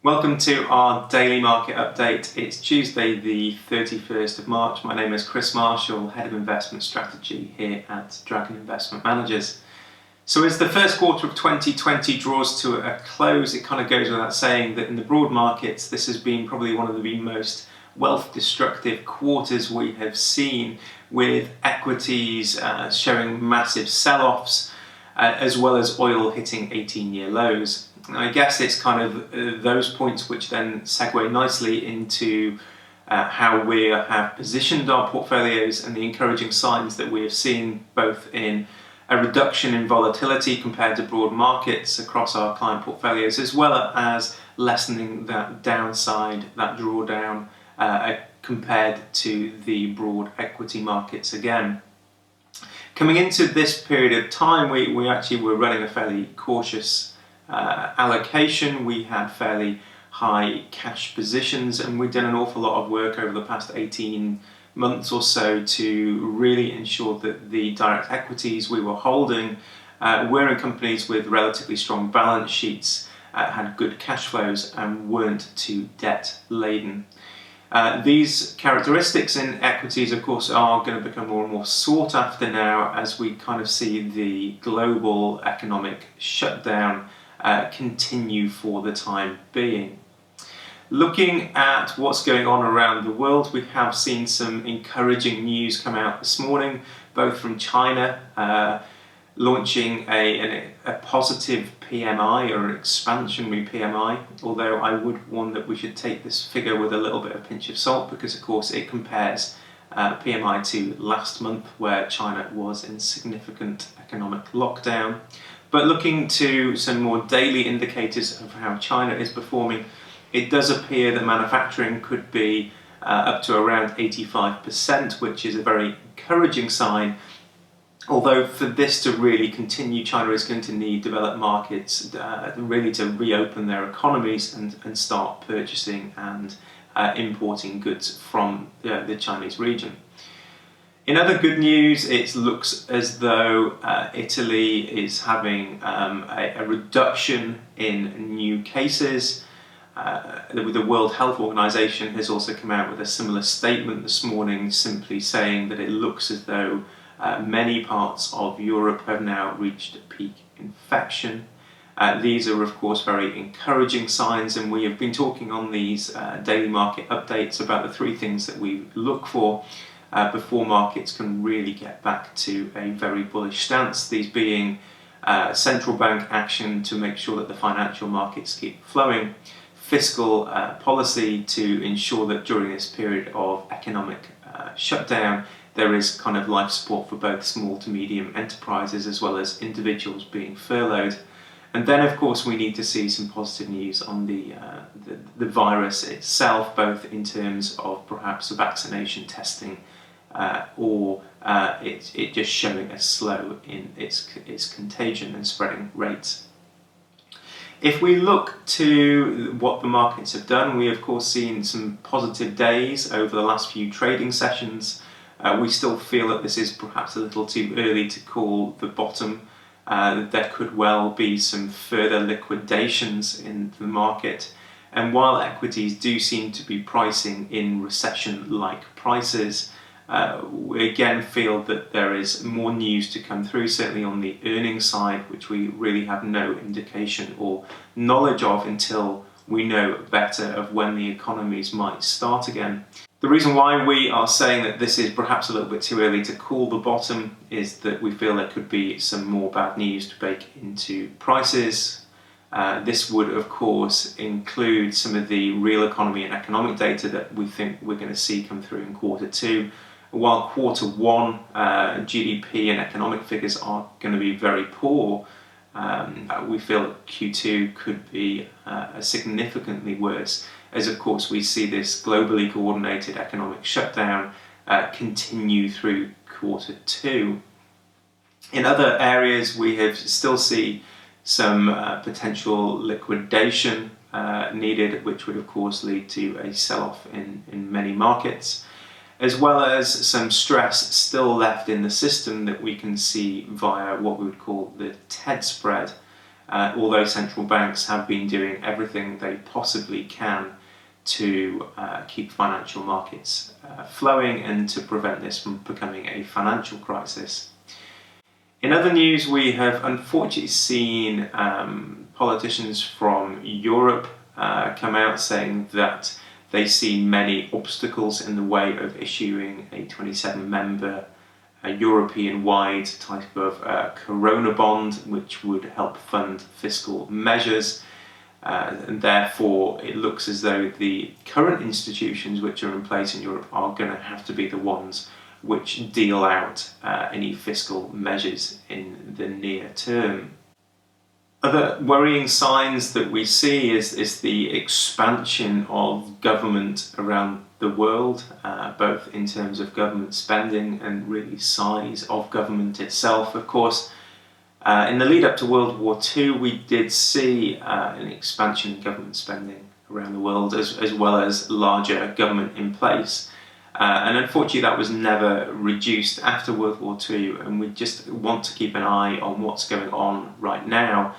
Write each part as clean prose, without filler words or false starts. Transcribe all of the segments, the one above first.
Welcome to our daily market update. It's Tuesday the 31st of March. My name is Chris Marshall, Head of Investment Strategy here at Dragon Investment Managers. So as the first quarter of 2020 draws to a close, it kind of goes without saying that in the broad markets this has been probably one of the most wealth destructive quarters we have seen, with equities showing massive sell-offs as well as oil hitting 18-year lows. I guess it's kind of those points which then segue nicely into how we have positioned our portfolios and the encouraging signs that we have seen both in a reduction in volatility compared to broad markets across our client portfolios, as well as lessening that downside, that drawdown compared to the broad equity markets again. Coming into this period of time, we actually were running a fairly cautious allocation. We had fairly high cash positions, and we've done an awful lot of work over the past 18 months or so to really ensure that the direct equities we were holding were in companies with relatively strong balance sheets, had good cash flows and weren't too debt laden. These characteristics in equities, of course, are going to become more and more sought after now as we kind of see the global economic shutdown continue for the time being. Looking at what's going on around the world, we have seen some encouraging news come out this morning, both from China launching a positive PMI, or an expansionary PMI, although I would warn that we should take this figure with a little bit of a pinch of salt, because of course it compares PMI to last month, where China was in significant economic lockdown. But looking to some more daily indicators of how China is performing, it does appear that manufacturing could be up to around 85%, which is a very encouraging sign. Although for this to really continue, China is going to need developed markets really to reopen their economies and start purchasing and importing goods from the Chinese region. In other good news, it looks as though Italy is having a reduction in new cases. The World Health Organization has also come out with a similar statement this morning, simply saying that it looks as though many parts of Europe have now reached peak infection. These are of course very encouraging signs, and we have been talking on these daily market updates about the three things that we look for before markets can really get back to a very bullish stance. These being central bank action to make sure that the financial markets keep flowing, fiscal policy to ensure that during this period of economic shutdown there is kind of life support for both small to medium enterprises as well as individuals being furloughed. And then of course we need to see some positive news on the virus itself, both in terms of perhaps vaccination testing or it just showing a slow in its contagion and spreading rates. If we look to what the markets have done, we have of course seen some positive days over the last few trading sessions. We still feel that this is perhaps a little too early to call the bottom. There could well be some further liquidations in the market, and while equities do seem to be pricing in recession-like prices, we again feel that there is more news to come through, certainly on the earnings side, which we really have no indication or knowledge of until we know better of when the economies might start again. The reason why we are saying that this is perhaps a little bit too early to call the bottom is that we feel there could be some more bad news to bake into prices. This would of course include some of the real economy and economic data that we think we're going to see come through in quarter two. While quarter one GDP and economic figures are going to be very poor, we feel that Q2 could be significantly worse, as of course we see this globally coordinated economic shutdown continue through quarter two. In other areas we have still see some potential liquidation needed, which would of course lead to a sell-off in many markets, as well as some stress still left in the system that we can see via what we would call the TED spread. although central banks have been doing everything they possibly can to keep financial markets flowing and to prevent this from becoming a financial crisis. In other news, we have unfortunately seen politicians from Europe come out saying that they see many obstacles in the way of issuing a 27-member European-wide type of Corona bond, which would help fund fiscal measures. And therefore, it looks as though the current institutions which are in place in Europe are going to have to be the ones which deal out any fiscal measures in the near term. Other worrying signs that we see is the expansion of government around the world, both in terms of government spending and really size of government itself. Of course, in the lead up to World War II, we did see an expansion in government spending around the world, as well as larger government in place. And unfortunately, that was never reduced after World War II, and we just want to keep an eye on what's going on right now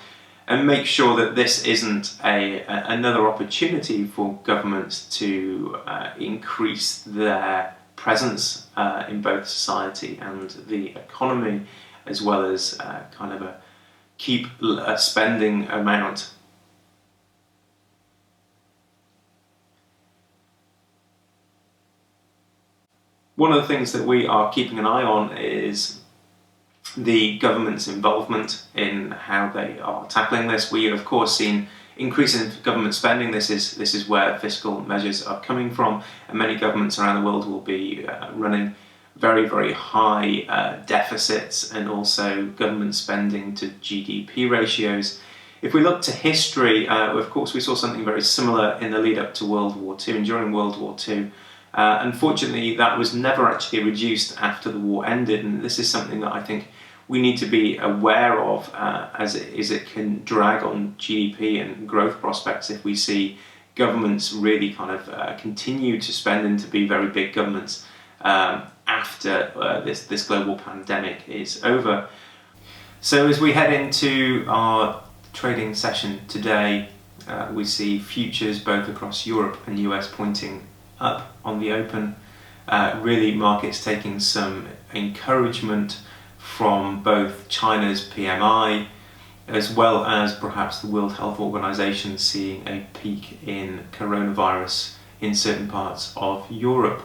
and make sure that this isn't another opportunity for governments to increase their presence in both society and the economy, as well as keep a spending amount. One of the things that we are keeping an eye on is the government's involvement in how they are tackling this. We have, of course, seen increase in government spending. This is where fiscal measures are coming from, and many governments around the world will be running very, very high deficits and also government spending to GDP ratios. If we look to history, of course, we saw something very similar in the lead up to World War II and during World War II. Unfortunately, that was never actually reduced after the war ended, and this is something that I think we need to be aware of as it can drag on GDP and growth prospects if we see governments really continue to spend and to be very big governments after this global pandemic is over. So as we head into our trading session today, we see futures both across Europe and US pointing up on the open, really markets taking some encouragement from both China's PMI as well as perhaps the World Health Organization seeing a peak in coronavirus in certain parts of Europe.